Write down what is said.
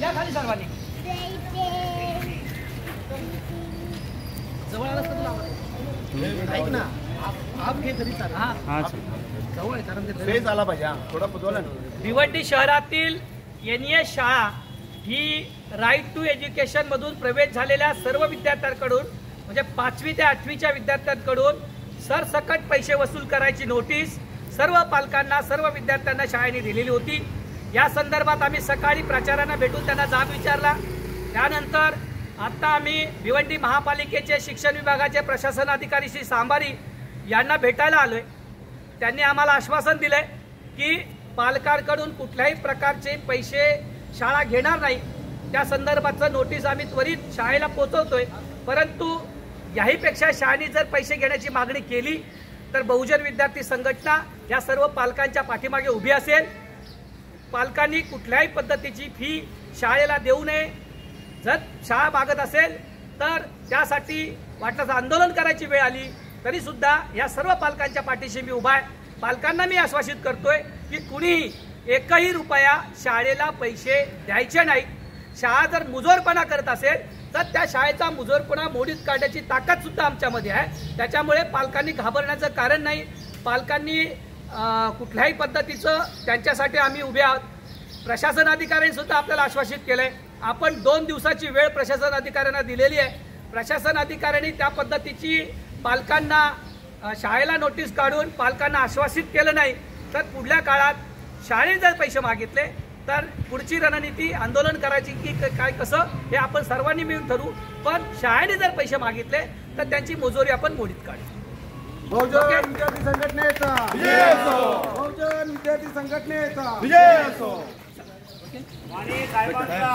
या खाली सर्वांनी जवळ आलास तर तुला ऐक ना आप हे तरी चालेल. हा जवळ आहे कारण ते फेज आला पाहिजे. थोडा पुजवला ना. भिवंडी शहरातील NES शाळा ही राईट टू एज्युकेशन मधून प्रवेश झालेल्या सर्व विद्यार्थ्यांकडून म्हणजे 5वी ते 8वीच्या विद्यार्थ्यांकडून सरसकट पैसे वसूल करायची नोटीस सर्व पालकांना सर्व विद्यार्थ्यांना शाळेने दिलेली होती. या संदर्भात आम्ही सकाळी प्राचार्यांना भेटून त्यांना जाब विचारला. त्यानंतर आता आम्ही भिवंडी महापालिकेचे शिक्षण विभागाचे प्रशासन अधिकारी श्री सांबारी यांना भेटायला आलोय. त्यांनी आम्हाला आश्वासन दिलंय की पालकांकडून कुठल्याही प्रकारचे पैसे शाळा घेणार नाही. त्या संदर्भाचं नोटीस आम्ही त्वरित शाळेला पोहोचवतोय. परंतु याहीपेक्षा शाळेने जर पैसे घेण्याची मागणी केली तर बहुजन विद्यार्थी संघटना या सर्व पालकांच्या पाठीमागे उभी असेल. पालकांनी कुठल्याही पद्धतीची फी शाळेला देऊ नये. जर शाळा मागत असेल तर त्यासाठी वाटल्यास आंदोलन करायची वेळ आली तरी सुद्धा या सर्व पालकांच्या पाठीशी मी उभा आहे. पालकांना मी आश्वासित करतोय की कुणीही एकही रुपया शाळेला पैसे द्यायचे नाही. शाळा जर मुजोरपणा करत असेल तर त्या शाळेचा मुजोरपणा मोडीत काढण्याची ताकद सुद्धा आमच्यामध्ये आहे. त्याच्यामुळे पालकांनी घाबरण्याचं कारण नाही. पालकांनी कुठल्याही पद्धतीचं त्यांच्यासाठी आम्ही उभे आहोत. प्रशासन अधिकाऱ्यांनी सुद्धा आपल्याला आश्वासित केलंय. आपण 2 दिवसाची वेळ प्रशासन अधिकाऱ्यांना दिलेली आहे. प्रशासन अधिकाऱ्यांनी त्या पद्धतीची पालकांना शाळेला नोटीस काढून पालकांना आश्वासित केलं नाही तर पुढल्या काळात शाळेने जर पैसे मागितले तर पुढची रणनीती आंदोलन करायची की काय कसं हे आपण सर्वांनी मिळून ठरवू. पण शाळेने जर पैसे मागितले तर त्यांची मुजोरी आपण मोडीत काढू. बहुजन विद्यार्थी संघटनेचा विजय असो. बहुजन विद्यार्थी संघटनेचा विजय असो. आणि साहेबांचा